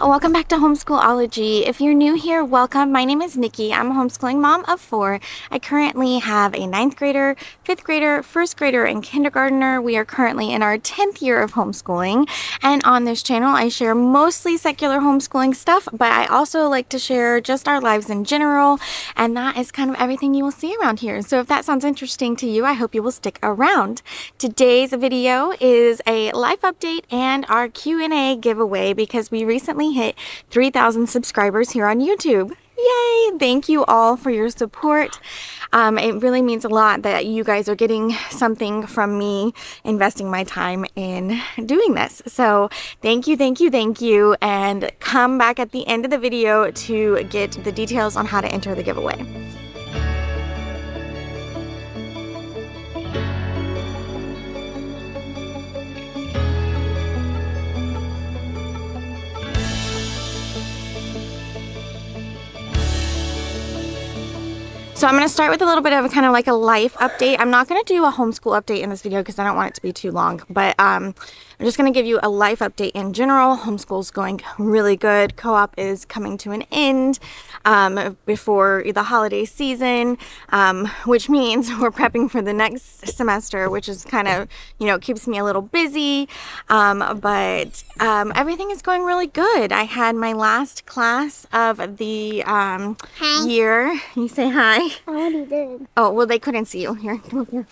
welcome back to Homeschool-ology. If you're new here, welcome. My name is Nikki. I'm a homeschooling mom of 4. I currently have a 9th grader, 5th grader, 1st grader, and kindergartner. We are currently in our 10th year of homeschooling, and on this channel I share mostly secular homeschooling stuff, but I also like to share just our lives in general, and that is kind of everything you will see around here. So if that sounds interesting to you, I hope you will stick around. Today's video is a life update and our Q&A giveaway because we recently hit 3,000 subscribers here on YouTube. Yay! Thank you all for your support. It really means a lot that you guys are getting something from me investing my time in doing this. So thank you, thank you, thank you. And come back at the end of the video to get the details on how to enter the giveaway. So I'm going to start with a little bit of a kind of like a life update. I'm not going to do a homeschool update in this video because I don't want it to be too long, but I'm just going to give you a life update in general. Homeschool's going really good. Co-op is coming to an end before the holiday season, which means we're prepping for the next semester, which is kind of, you know, keeps me a little busy, but everything is going really good. I had my last class of the year. You say hi. I already did. Oh, well, they couldn't see you. Here, come here.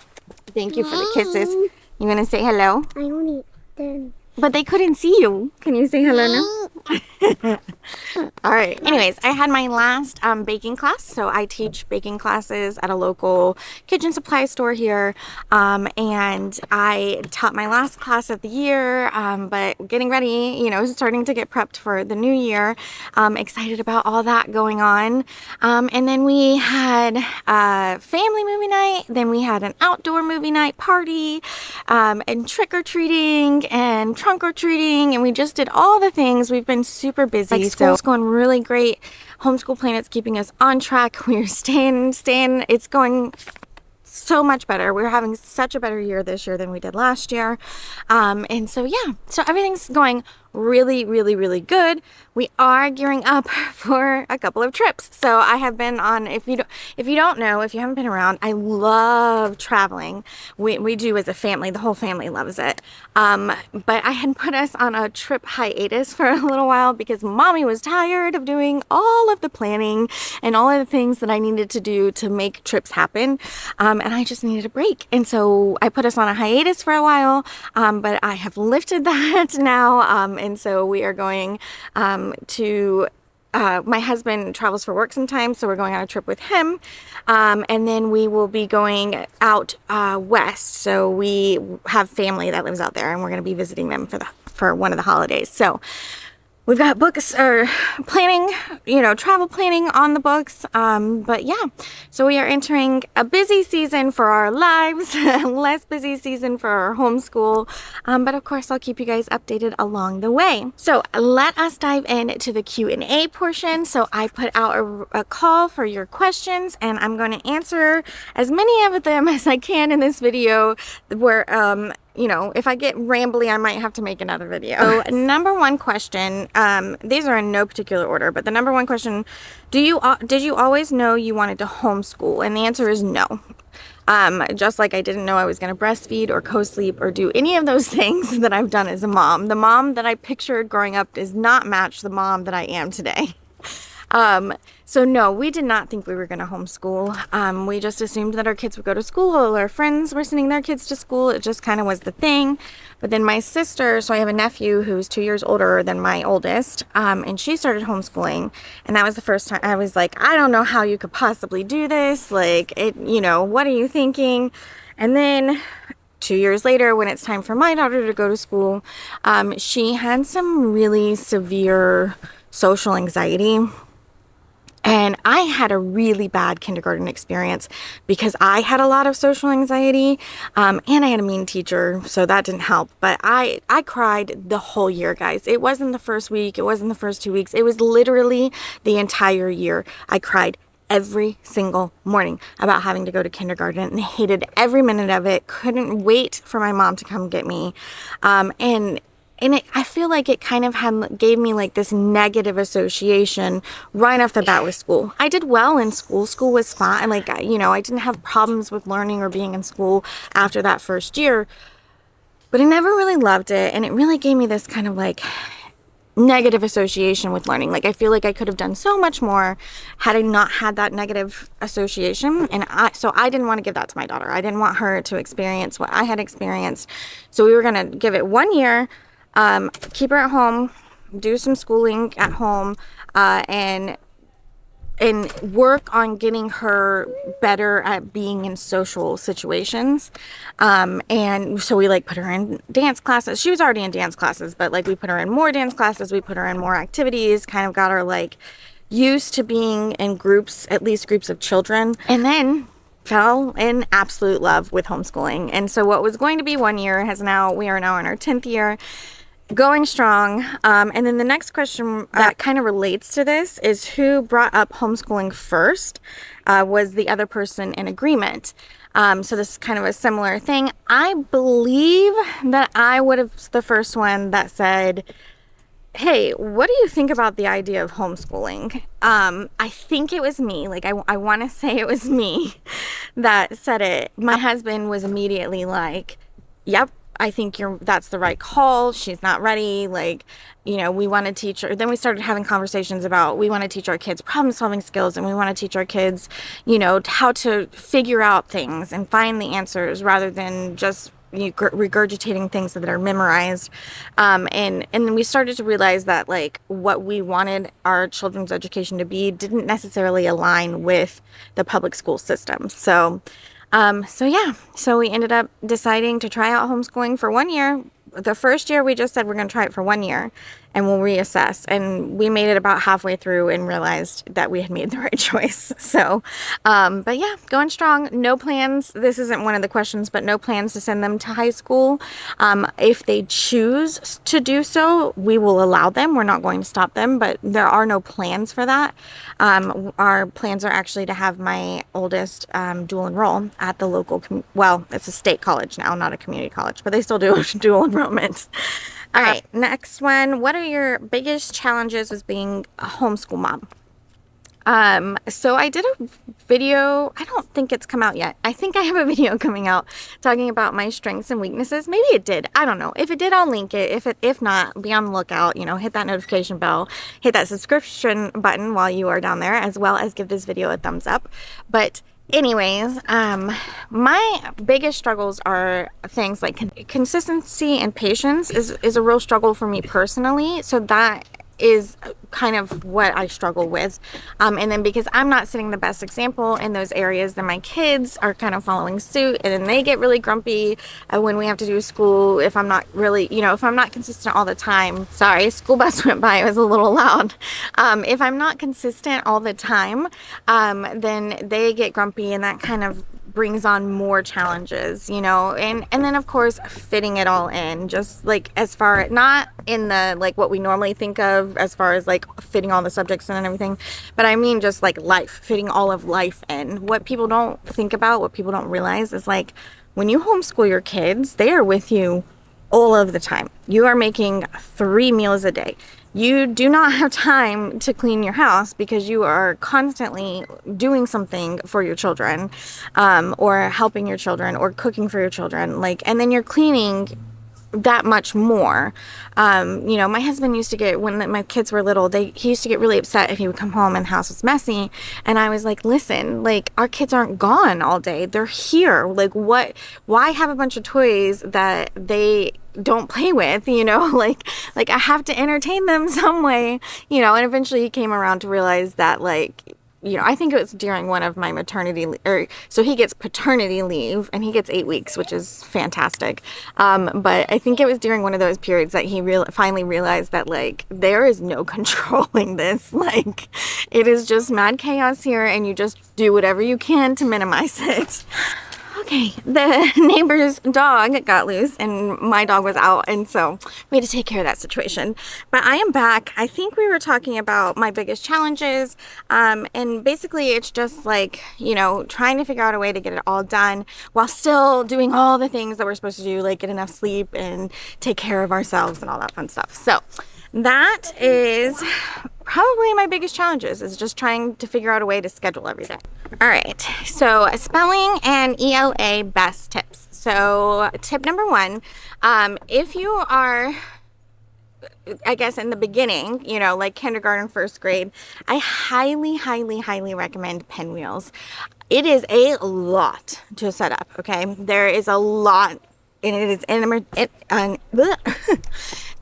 Thank you for the kisses. You want to say hello? I already did. But they couldn't see you. Can you say hello now? All right. Anyways, I had my last baking class. So I teach baking classes at a local kitchen supply store here. And I taught my last class of the year, but getting ready, you know, starting to get prepped for the new year. Excited about all that going on. And then we had a family movie night. Then we had an outdoor movie night party, and trick-or-treating and trunk-or-treating, and we just did all the things. We've been super busy. Like, school's going really great. Homeschool Planet's keeping us on track. We're staying. It's going so much better. We're having such a better year this year than we did last year. And so yeah, so everything's going really, really, really good. We are gearing up for a couple of trips. So I have been on, if you don't know, if you haven't been around, I love traveling. We do as a family. The whole family loves it. But I had put us on a trip hiatus for a little while because mommy was tired of doing all of the planning and all of the things that I needed to do to make trips happen. And I just needed a break. And so I put us on a hiatus for a while, but I have lifted that now. And so we are going to, my husband travels for work sometimes, so we're going on a trip with him. And then we will be going out west. So we have family that lives out there, and we're going to be visiting them for one of the holidays. So we've got books or planning, you know, travel planning on the books. But yeah, so we are entering a busy season for our lives, less busy season for our homeschool. But of course, I'll keep you guys updated along the way. So let us dive into the Q&A portion. So I put out a call for your questions, and I'm going to answer as many of them as I can in this video where, you know, if I get rambly, I might have to make another video. So number one question, these are in no particular order, but the number one question, did you always know you wanted to homeschool? And the answer is no. Just like I didn't know I was going to breastfeed or co-sleep or do any of those things that I've done as a mom. The mom that I pictured growing up does not match the mom that I am today. So no, we did not think we were going to homeschool. We just assumed that our kids would go to school, or our friends were sending their kids to school. It just kind of was the thing. But then my sister, so I have a nephew who's 2 years older than my oldest, and she started homeschooling. And that was the first time I was like, I don't know how you could possibly do this. Like, you know, what are you thinking? And then 2 years later, when it's time for my daughter to go to school, she had some really severe social anxiety. And I had a really bad kindergarten experience because I had a lot of social anxiety, and I had a mean teacher, so that didn't help. But I cried the whole year, guys. It wasn't the first week. It wasn't the first 2 weeks. It was literally the entire year. I cried every single morning about having to go to kindergarten and hated every minute of it. Couldn't wait for my mom to come get me. And I feel like it kind of gave me like this negative association right off the bat with school. I did well in school. School was fine. Like, you know, I didn't have problems with learning or being in school after that first year, but I never really loved it. And it really gave me this kind of like negative association with learning. Like, I feel like I could have done so much more had I not had that negative association. And so I didn't want to give that to my daughter. I didn't want her to experience what I had experienced. So we were going to give it 1 year, keep her at home, do some schooling at home, and work on getting her better at being in social situations. And so we like put her in dance classes. She was already in dance classes, but like we put her in more dance classes. We put her in more activities, kind of got her like used to being in groups, at least groups of children, and then fell in absolute love with homeschooling. And so what was going to be 1 year we are now in our 10th year, going strong. And then the next question that kind of relates to this is who brought up homeschooling first? Was the other person in agreement? So this is kind of a similar thing. I believe that I would have the first one that said, hey, what do you think about the idea of homeschooling? I think it was me. Like, I want to say it was me that said it. My husband was immediately like, yep, I think that's the right call. She's not ready. Like, you know, we want to teach her. Then we started having conversations about, we want to teach our kids problem solving skills, and we want to teach our kids, you know, how to figure out things and find the answers rather than just regurgitating things that are memorized. And then we started to realize that like what we wanted our children's education to be didn't necessarily align with the public school system. So we ended up deciding to try out homeschooling for 1 year. The first year we just said we're going to try it for 1 year and we'll reassess. And we made it about halfway through and realized that we had made the right choice. So, but yeah, going strong. No plans. This isn't one of the questions, but no plans to send them to high school. If they choose to do so, we will allow them. We're not going to stop them, but there are no plans for that. Our plans are actually to have my oldest dual enroll at the local, it's a state college now, not a community college, but they still do dual enrollment. All right, next one. What are your biggest challenges with being a homeschool mom? So I did a video. I don't think it's come out yet. I think I have a video coming out talking about my strengths and weaknesses. Maybe it did. I don't know. If it did, I'll link it. If not, be on the lookout. You know, hit that notification bell, hit that subscription button while you are down there, as well as give this video a thumbs up. But anyways, my biggest struggles are things like consistency and patience is a real struggle for me personally. So that is kind of what I struggle with. And then because I'm not setting the best example in those areas, then my kids are kind of following suit, and then they get really grumpy when we have to do school if I'm not really, you know, if I'm not consistent all the time. Sorry, school bus went by, it was a little loud. If I'm not consistent all the time, then they get grumpy, and that kind of brings on more challenges, you know, and then of course fitting it all in, just like as far, not in the like what we normally think of as far as like fitting all the subjects in and everything, but I mean just like life, fitting all of life in. What people don't think about, what people don't realize is like when you homeschool your kids, they are with you all of the time. You are making 3 meals a day. You do not have time to clean your house because you are constantly doing something for your children, or helping your children or cooking for your children. Like, and then you're cleaning that much more. You know, my husband used to get, when my kids were little, he used to get really upset if he would come home and the house was messy. And I was like, listen, like our kids aren't gone all day. They're here. Like why have a bunch of toys that they don't play with, you know, like I have to entertain them some way, you know. And eventually he came around to realize that, like, you know, I think it was during one of my so he gets paternity leave and he gets 8 weeks, which is fantastic. But I think it was during one of those periods that he finally realized that like there is no controlling this. Like it is just mad chaos here, and you just do whatever you can to minimize it. Okay, the neighbor's dog got loose and my dog was out, and so we had to take care of that situation. But I am back. I think we were talking about my biggest challenges, and basically it's just like, you know, trying to figure out a way to get it all done while still doing all the things that we're supposed to do, like get enough sleep and take care of ourselves and all that fun stuff. So that is probably my biggest challenges, is just trying to figure out a way to schedule everything. All right, so spelling and ELA best tips. So tip number one, if you are, I guess, in the beginning, you know, like kindergarten, first grade, I highly recommend pinwheels. It is a lot to set up, okay? There is a lot, and it is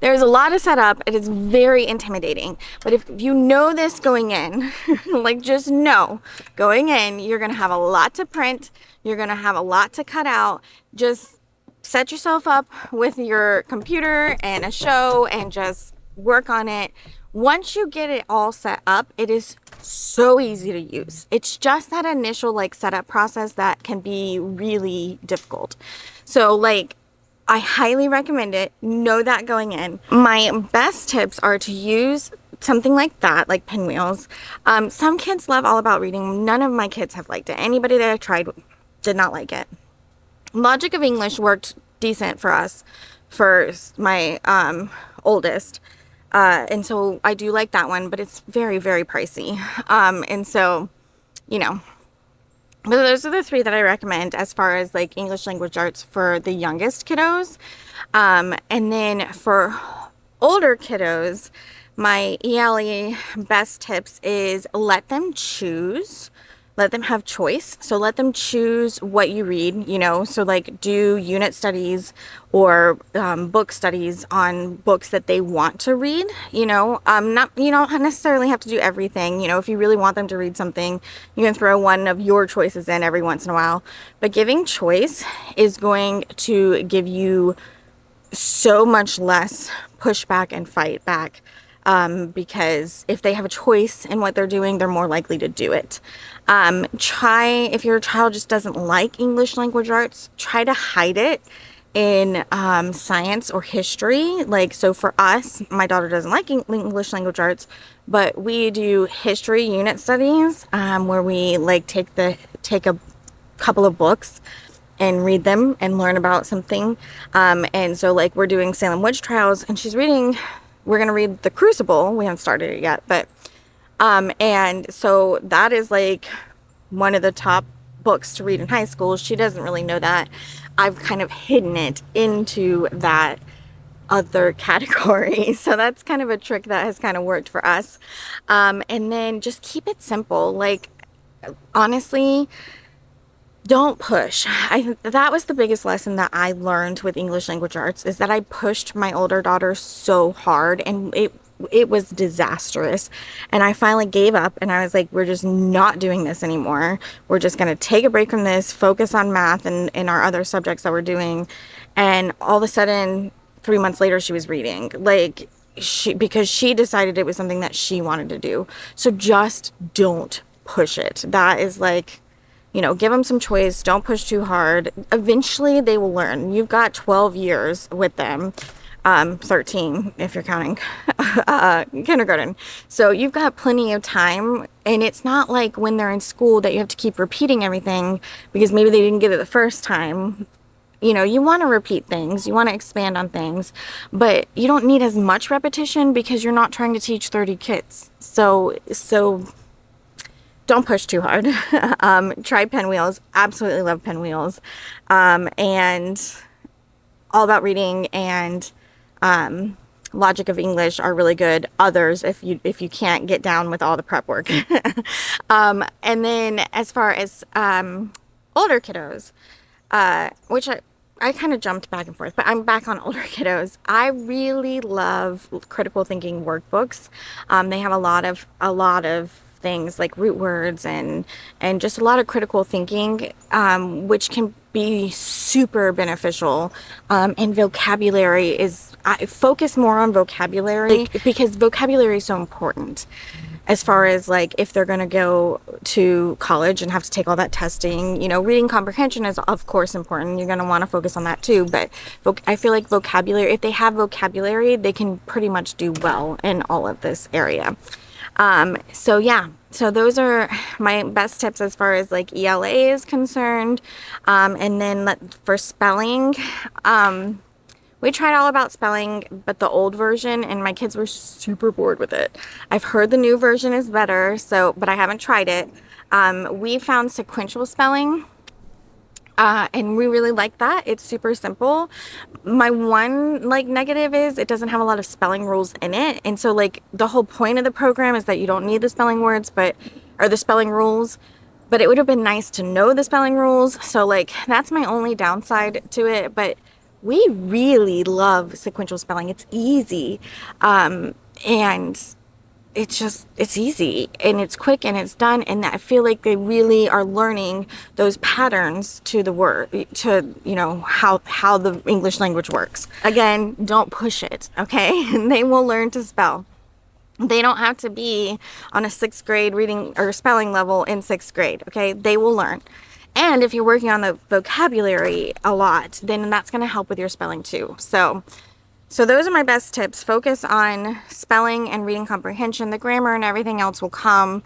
there's a lot to set up. It is very intimidating. But if you know this going in, like just know, going in, you're going to have a lot to print. You're going to have a lot to cut out. Just set yourself up with your computer and a show and just work on it. Once you get it all set up, it is so easy to use. It's just that initial like setup process that can be really difficult. So like, I highly recommend it. Know that going in. My best tips are to use something like that, like pinwheels. Some kids love All About Reading. None of my kids have liked it. Anybody that I tried did not like it. Logic of English worked decent for us, for my oldest. And so I do like that one, but it's very pricey. And so, you know, but those are the three that I recommend as far as like English language arts for the youngest kiddos. And then for older kiddos, my ELE best tips is let them choose. Let them have choice. So let them choose what you read, you know, so like do unit studies or book studies on books that they want to read, you know, you don't necessarily have to do everything. You know, if you really want them to read something, you can throw one of your choices in every once in a while. But giving choice is going to give you so much less pushback and fight back. Because if they have a choice in what they're doing, they're more likely to do it. If your child just doesn't like English language arts, try to hide it in science or history. Like, so for us, my daughter doesn't like English language arts, but we do history unit studies, where we like take a couple of books and read them and learn about something. And so like we're doing Salem witch trials, and we're going to read The Crucible. We haven't started it yet, but, and so that is like one of the top books to read in high school. She doesn't really know that. I've kind of hidden it into that other category. So that's kind of a trick that has kind of worked for us. And then just keep it simple. Like, honestly, don't push. That was the biggest lesson that I learned with English language arts, is that I pushed my older daughter so hard, and it was disastrous. And I finally gave up, and I was like, we're just not doing this anymore. We're just going to take a break from this, focus on math and our other subjects that we're doing. And all of a sudden, 3 months later, she was reading, like because she decided it was something that she wanted to do. So just don't push it. That is like, you know, give them some choice. Don't push too hard. Eventually they will learn. You've got 12 years with them. 13 if you're counting kindergarten. So you've got plenty of time, and it's not like when they're in school that you have to keep repeating everything because maybe they didn't get it the first time. You know, you want to repeat things, you want to expand on things, but you don't need as much repetition because you're not trying to teach 30 kids. So don't push too hard. Try pinwheels. Absolutely love pinwheels. And All About Reading and Logic of English are really good. Others, if you can't get down with all the prep work. And then as far as older kiddos, which I kind of jumped back and forth, but I'm back on older kiddos. I really love critical thinking workbooks. They have a lot of things like root words and just a lot of critical thinking, which can be super beneficial. And vocabulary I focus more on vocabulary because vocabulary is so important. as far as like if they're going to go to college and have to take all that testing. You know, reading comprehension is of course important. You're going to want to focus on that too, but I feel like vocabulary, if they have vocabulary, they can pretty much do well in all of this area. So yeah, so those are my best tips as far as like ELA is concerned. And then for spelling, we tried All About Spelling, but the old version, and my kids were super bored with it. I've heard the new version is better, but I haven't tried it. We found sequential spelling, and we really like that. It's super simple. My one like negative is it doesn't have a lot of spelling rules in it, and so like the whole point of the program is that you don't need the spelling words, or the spelling rules. But it would have been nice to know the spelling rules. So like that's my only downside to it, but we really love sequential spelling. It's easy, and it's easy and it's quick and it's done. And I feel like they really are learning those patterns to the word, to, you know, how the English language works. Again, don't push it, okay? They will learn to spell. They don't have to be on a 6th grade reading or spelling level in 6th grade, okay? They will learn. And if you're working on the vocabulary a lot, then that's going to help with your spelling too. So those are my best tips. Focus on spelling and reading comprehension. The grammar and everything else will come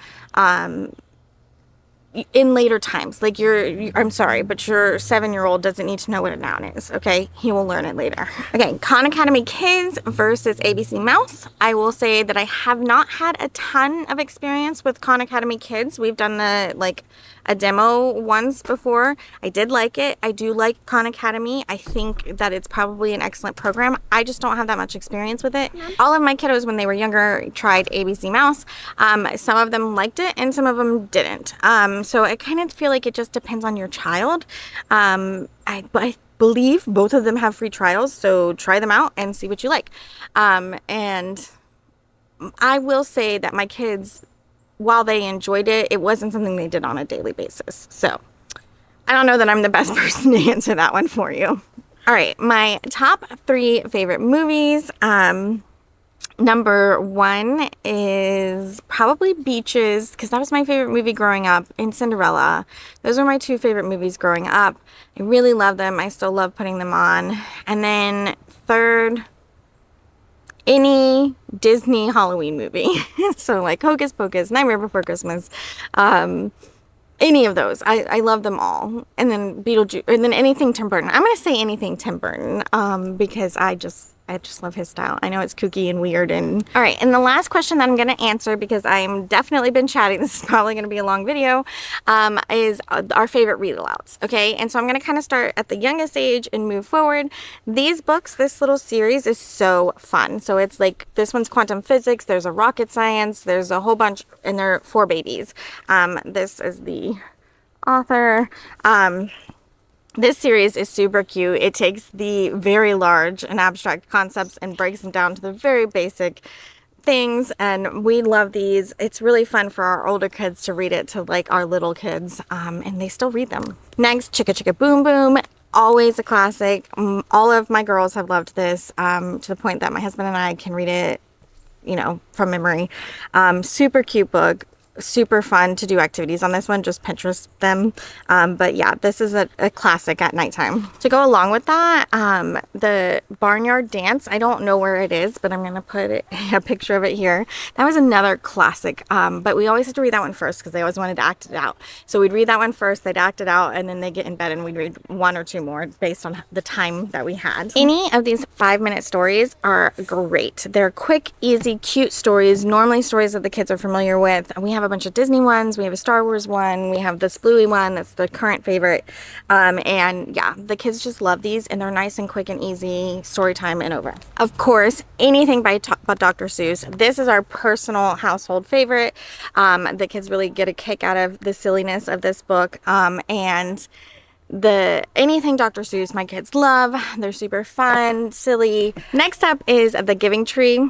in later times. Like I'm sorry, but your 7-year-old doesn't need to know what a noun is, okay? He will learn it later. Okay, Khan Academy Kids versus ABC Mouse. I will say that I have not had a ton of experience with Khan Academy Kids. We've done a demo once before. I did like it. I do like Khan Academy. I think that it's probably an excellent program. I just don't have that much experience with it. All of my kiddos when they were younger tried ABC Mouse. Some of them liked it and some of them didn't. So I kind of feel like it just depends on your child. I believe both of them have free trials, so try them out and see what you like. And I will say that my kids, while they enjoyed it, it wasn't something they did on a daily basis. So I don't know that I'm the best person to answer that one for you. All right, my top 3 favorite movies. Number 1 is probably Beaches, because that was my favorite movie growing up, and Cinderella. Those were my 2 favorite movies growing up. I really love them. I still love putting them on. And then 3rd, any Disney Halloween movie. So like Hocus Pocus, Nightmare Before Christmas, any of those. I love them all. And then Beetlejuice, and then anything Tim Burton. I'm going to say anything Tim Burton, because I just love his style. I know it's kooky and weird. And all right, and the last question that I'm going to answer, because I'm definitely been chatting, this is probably going to be a long video, is our favorite read alouds. Okay, and so I'm going to kind of start at the youngest age and move forward. These books, this little series is so fun. So it's like, this one's quantum physics, there's a rocket science, there's a whole bunch, and they're for babies. This is the author. This series is super cute. It takes the very large and abstract concepts and breaks them down to the very basic things, and we love these. It's really fun for our older kids to read it to like our little kids, and they still read them. Next, Chicka Chicka Boom Boom. Always a classic. All of my girls have loved this, to the point that my husband and I can read it, you know, from memory. Super cute book. Super fun to do activities on this one, just Pinterest them. But yeah, this is a classic at nighttime. To go along with that, the Barnyard Dance, I don't know where it is, but I'm gonna put a picture of it here. That was another classic, but we always had to read that one first because they always wanted to act it out. So we'd read that one first, they'd act it out, and then they get in bed and we'd read 1 or 2 more based on the time that we had. Any of these 5-minute stories are great. They're quick, easy, cute stories, normally stories that the kids are familiar with. We have a bunch of Disney ones, we have a Star Wars one, we have this Bluey one that's the current favorite, and yeah, the kids just love these, and they're nice and quick and easy, story time and over. Of course, anything by Dr. Seuss. This is our personal household favorite. The kids really get a kick out of the silliness of this book, and anything Dr. Seuss my kids love. They're super fun, silly. Next up is The Giving Tree.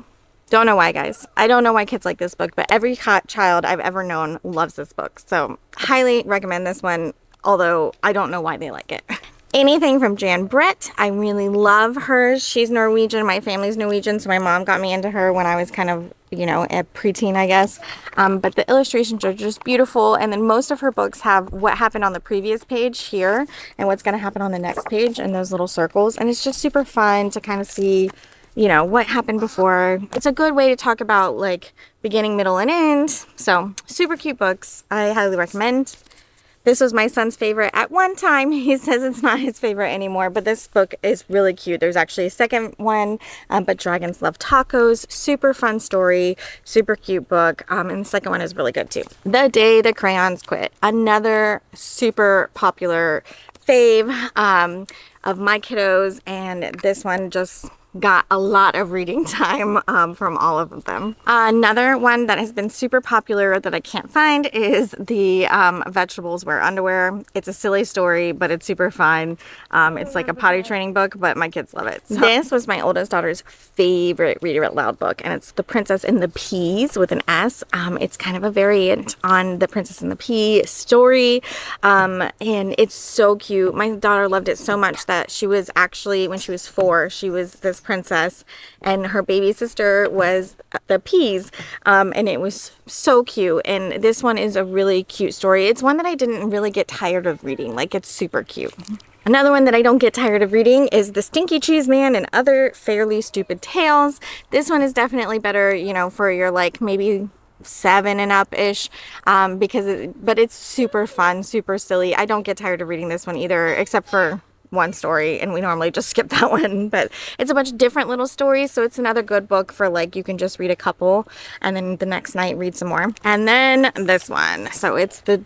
Don't know why, guys. I don't know why kids like this book, but every child I've ever known loves this book. So highly recommend this one, although I don't know why they like it. anything from Jan Brett. I really love hers. She's Norwegian. My family's Norwegian, so my mom got me into her when I was kind of, you know, a preteen, I guess. But the illustrations are just beautiful. And then most of her books have what happened on the previous page here and what's going to happen on the next page in those little circles. And it's just super fun to kind of see, you know, what happened before. It's a good way to talk about like beginning, middle, and end. So super cute books. I highly recommend. This was my son's favorite at one time. He says it's not his favorite anymore, but this book is really cute. There's actually a second one, but Dragons Love Tacos. Super fun story, super cute book, and the second one is really good too. The Day the Crayons Quit. Another super popular fave of my kiddos, and this one just got a lot of reading time from all of them. Another one that has been super popular that I can't find is the Vegetables Wear Underwear. It's a silly story, but it's super fun. It's like a potty training book, but my kids love it. So this was my oldest daughter's favorite read it out loud book, and it's The Princess and the Peas with an S. It's kind of a variant on the Princess and the Pea story, and it's so cute. My daughter loved it so much that she was actually, when she was 4, she was this princess and her baby sister was the peas, and it was so cute. And this one is a really cute story. It's one that I didn't really get tired of reading. Like, it's super cute. Another one that I don't get tired of reading is The Stinky Cheese Man and Other Fairly Stupid Tales. This one is definitely better, you know, for your like maybe 7 and up ish, but it's super fun, super silly. I don't get tired of reading this one either, except for one story, and we normally just skip that one, but it's a bunch of different little stories, so it's another good book for like, you can just read a couple and then the next night read some more. And then this one, so it's the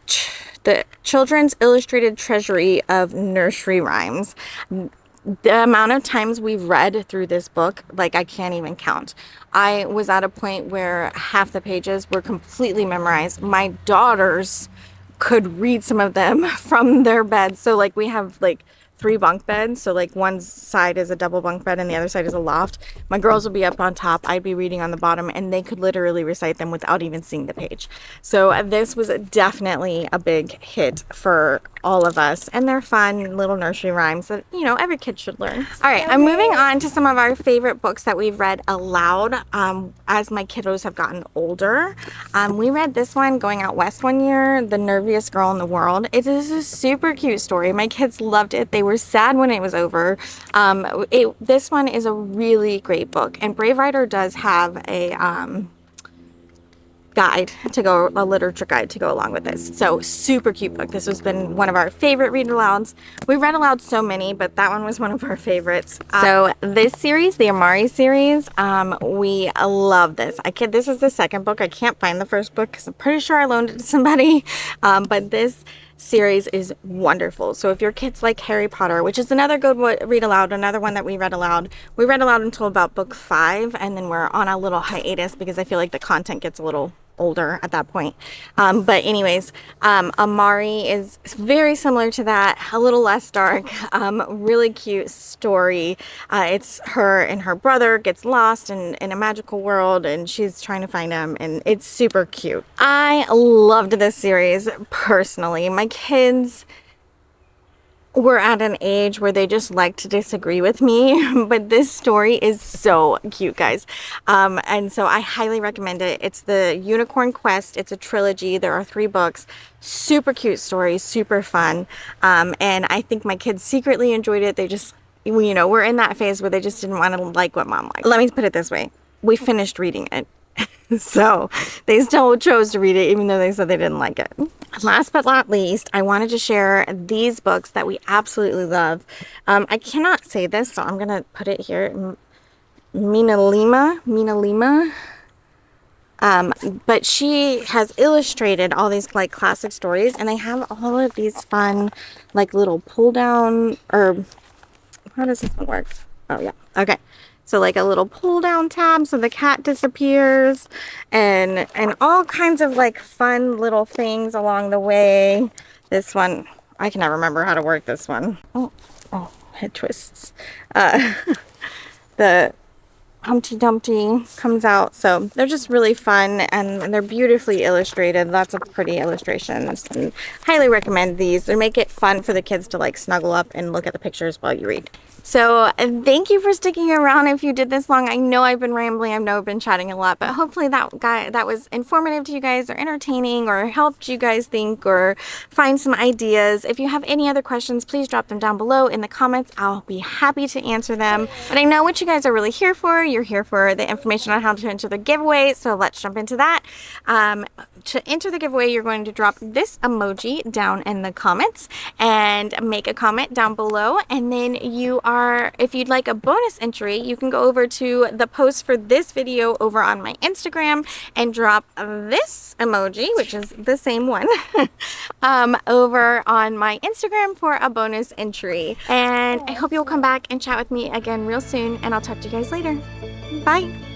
Children's Illustrated Treasury of Nursery Rhymes. The amount of times we've read through this book, like, I can't even count. I was at a point where half the pages were completely memorized. My daughters could read some of them from their beds. So like, we have like 3 bunk beds, so like one side is a double bunk bed and the other side is a loft. My girls would be up on top, I'd be reading on the bottom, and they could literally recite them without even seeing the page. So this was definitely a big hit for all of us, and they're fun little nursery rhymes that, you know, every kid should learn. All right, I'm moving on to some of our favorite books that we've read aloud as my kiddos have gotten older. We read this one going out west one year, The Nerviest Girl in the World. It is a super cute story. My kids loved it. They were sad when it was over. This one is a really great book, and Brave Writer does have a a literature guide to go along with this. So super cute book. This has been one of our favorite read alouds. We read aloud so many, but that one was one of our favorites. So this series, the Amari series, we love this. This is the second book. I can't find the first book because I'm pretty sure I loaned it to somebody. But this series is wonderful. So if your kids like Harry Potter, which is another good read aloud, another one that we read aloud until about book 5, and then we're on a little hiatus because I feel like the content gets a little older at that point. But anyways, Amari is very similar to that, a little less dark, really cute story. It's her and her brother gets lost in a magical world, and she's trying to find him, and it's super cute. I loved this series personally. My kids were at an age where they just like to disagree with me, but this story is so cute, guys. And so I highly recommend it. It's the Unicorn Quest. It's a trilogy. There are 3 books. Super cute story, super fun. And I think my kids secretly enjoyed it. They just, you know, we're in that phase where they just didn't want to like what mom liked. Let me put it this way. We finished reading it. So they still chose to read it even though they said they didn't like it. Last but not least, I wanted to share these books that we absolutely love. I cannot say this, so I'm gonna put it here. Mina Lima. But she has illustrated all these like classic stories, and they have all of these fun like little pull down, or how does this one work? Oh yeah, okay. So like a little pull down tab so the cat disappears, and all kinds of like fun little things along the way. This one, I can never remember how to work this one. Oh, it twists. Humpty Dumpty comes out. So they're just really fun and they're beautifully illustrated. Lots of pretty illustrations, and highly recommend these. They make it fun for the kids to like snuggle up and look at the pictures while you read. So thank you for sticking around if you did this long. I know I've been rambling, I know I've been chatting a lot, but hopefully that was informative to you guys, or entertaining, or helped you guys think or find some ideas. If you have any other questions, please drop them down below in the comments. I'll be happy to answer them. But I know what you guys are really here for. You're here for the information on how to enter the giveaway, so let's jump into that. To enter the giveaway, you're going to drop this emoji down in the comments and make a comment down below, and then if you'd like a bonus entry, you can go over to the post for this video over on my Instagram and drop this emoji, which is the same one, over on my Instagram for a bonus entry. And I hope you'll come back and chat with me again real soon, and I'll talk to you guys later. Bye.